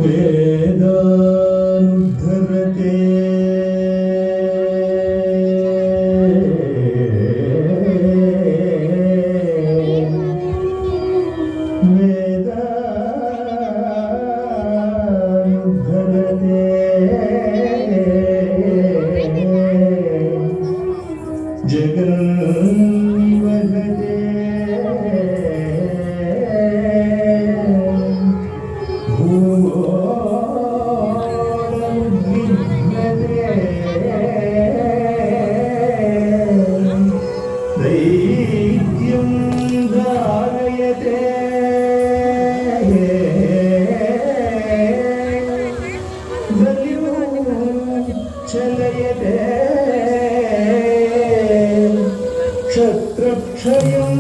वेदानुद्धरते क्षत्रक्षयं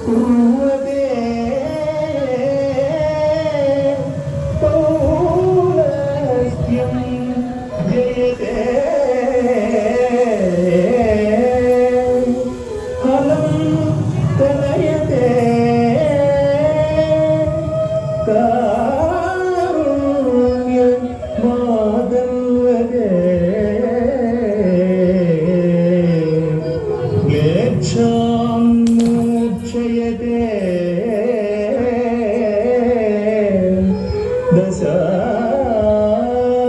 कुर्वते पौलस्त्यं जयते फलं तनयते कारुण्यं मादल्वते क्षयते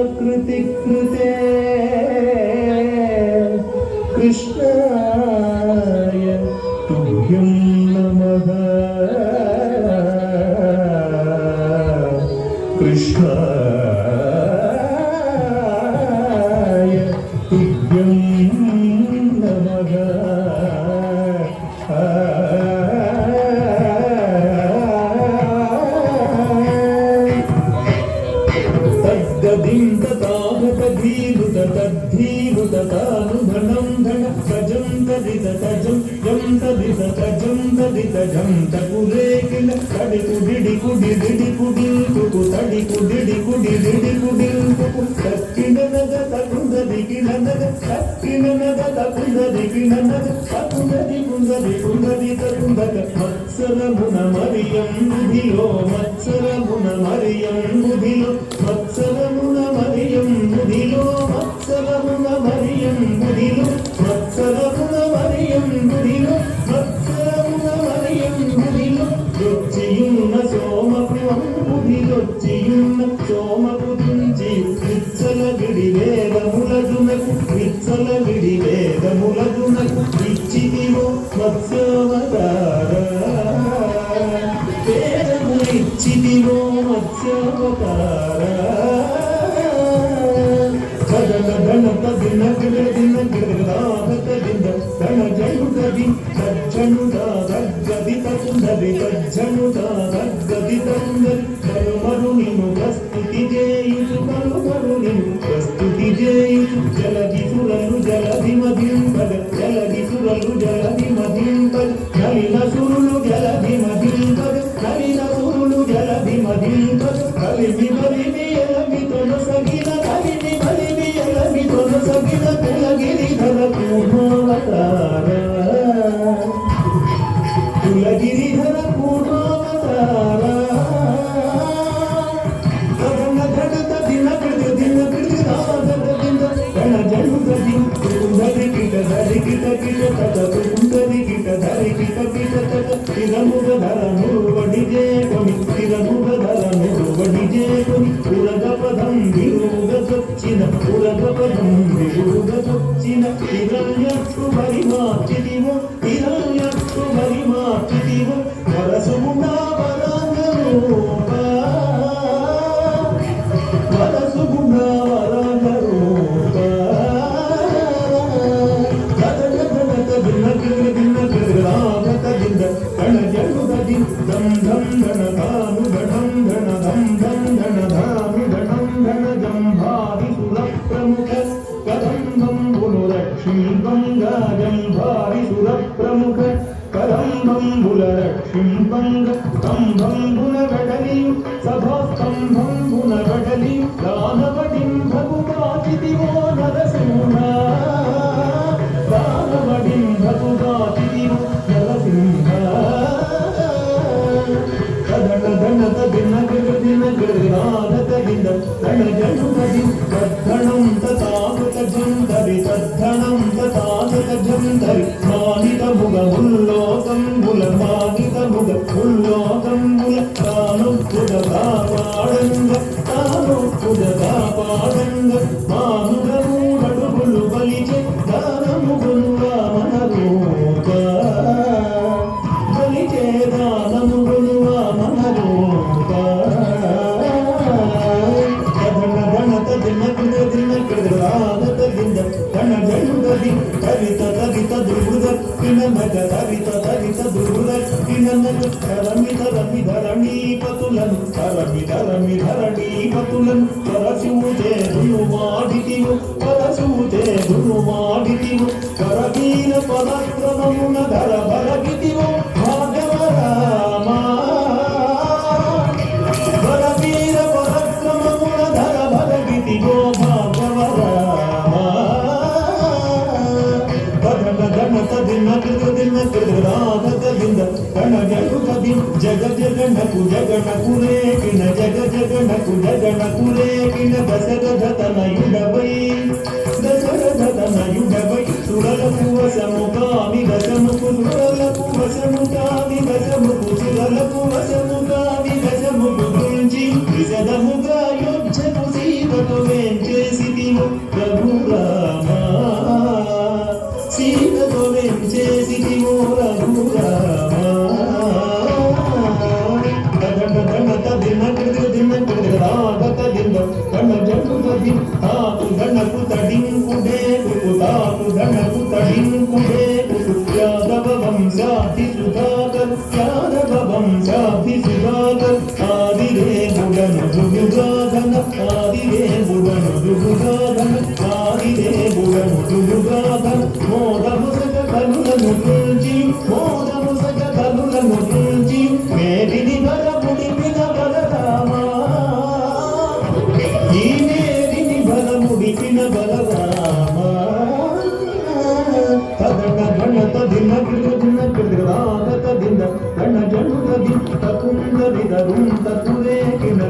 दशाकृतिकृते कृष्णाय तुभ्यं नमः कृष्णाय तुभ्यं नमः तद्धीभूतानुभनं धन सजं तदितजं यं तदितजं तदितजं तकुले किल तडिकुडिडि कुडिडिडि कुडिल कुकु तडिकुडिडि कुडिडिडि कुडिल कुकु तक्किननग तकुंददि किननग तक्किननग तकुंददि किननग तकुंददि कुंददि कुंददि तकुंदग मत्सरमुन मरियं मुदिलो मत्सरमुन मरियं मुदिलो मत्सरमुन मरियं मुदिलो मत्सरमुन मरियं मुदिलो मत्सरमुन मरियं मुदिलो मत्सरमुन मरियं मुदिलो రుచియున్న సోమపురం ముదిలొచ్చియున్న సోమపురించి విచ్చలవిడి వేదములదునకు విచ్చలవిడి వేదములదునకు ఇచ్చితివో మత్స్యావతార వేదములిచ్చితివో మత్స్యావతార గణత దిన గిడ దిన గిడదాగత దిన గణ జయుగది సజ్జనుద గద్గది తకుందది సజ్జనుద గద్గది తకుందది కరుమరునిను ప్రస్తుతి చేయుచు కరుమరునిను ప్రస్తుతి చేయుచు జలది సురలు జలది మదింపద జలది సురలు జలది మదింపద నలిన సురులు జలది మదింపద నలిన సురులు జలది మదింపద కలిమి బలిమి ఎలమి తొలసగిన కలిమి బలిమి ఎలమి తొలసగిన కులగిరిధర పూర్ణావతార కులగిరిధర పూర్ణావతార గణ గణత దిన కృత దిన కృత రాగత దిన గణ జనుగ దిన కుందరి కిట ధరి కిట కిట తత కుందరి కిట ధరి కిట కిట తత తిరముగ ధర నురువడి జేకొని తిరముగ ధర నురువడి జేకొని ఉరగ పదం విరుగ చొచ్చిన ఉరగ పదం విరుగ చొచ్చిన హిరణ్యక్షు పరిమార్చితివో హిరణ్యక్షు పరిమార్చితివో వరసుగుణా వరాంగరూప వరసుగుణా వరాంగరూప గణ జనుగది దం ధం గణ ధాము గణం గణ ధం ధం గణ ధాము గణం గణ జం భారి సుర ప్రముఖ కదంబం బులురక్షి గంగాజం భారి సుర ప్రముఖ కదంబం బులరక్షి గంగ స్తంభం బునగడలియు సభాస్తంభం బునగడలియు దానవడిం భగువాచితివో నరసింహ దానవడిం భగువాచితివో నరసింహ గణ గణత దిన గిర దిన గిరాధత దిన దురులట్టినను తరమి ధరణీపతులను పరశువుచేదును మాడితివు కరవీర పదక్రమమున ధర భరగితివు భాగవ రామా కరవీర పదక్రమమున ధర భరగితివో భాగవ రామా దిన కృతదిన కణగణుకది జగనకు రేకిన జగనకు రేకిన దశరథతనయుడవై సురలకు వశముకామి దశముకు సురలకు వశముకామి దశముకు సురలకు వశముకామి దశముకు గురించి విశదముగా యోధ్యకు సీతకు వేంచేసితివు రఘురామా సీతతో వెంచేసితివో రఘురామా తాకు తడింకుడే యాదవ వంశాభి సుధాకర్ ఆదిదేవుడను దుర్గాధన మోదము సగ కనులను గురించి మేదిని బలముడిపిన బలరామా ఈ మేదిని బలముడిపిన బలరామా గణత దిన కృతరాగత దిన గణ జనుగది తకుందరిదరుం తతురేకిన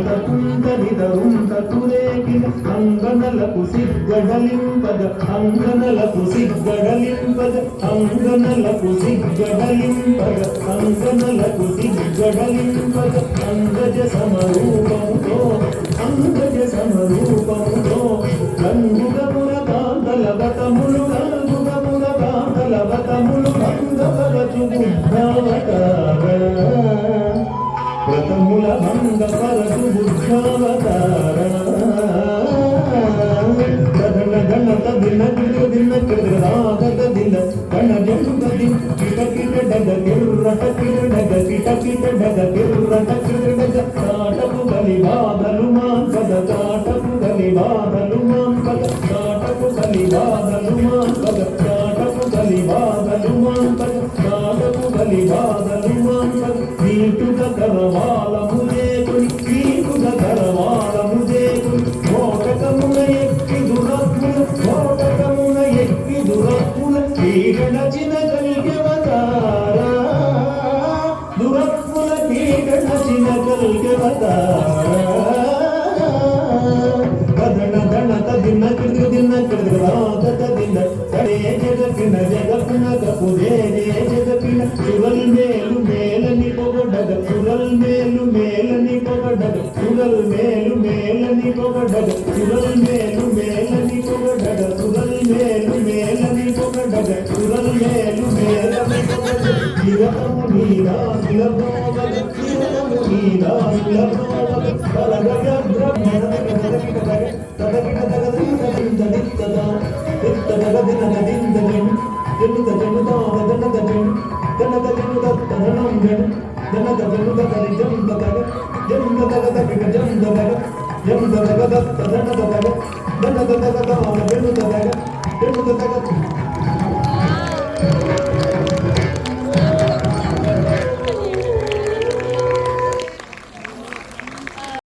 అంగనలకు సిగ్గడలింపద అంగజ సమరూపముతో గంగుగముల కాంతలవతములు భంగపరచు బుద్ధావతార గణత దిన కృతరాగత దిన గణ జంగది కిట డగ కాటపు గలి బాధలు మాంకద కాటపు గలి బాధలు మాంకద నీటుగా కరవాలము చేకుని మోటకమున ఎక్కి దురత్ముల కీగణచిన కలిగవతారా దిన కృతరాగత దిన కడే జగపిన కపుదే జగపిన సురల్ మేలు మేలని పొగడగ సురల్ మేలు మేలని పొగడగ చిరతము నీరా సులభోగ జం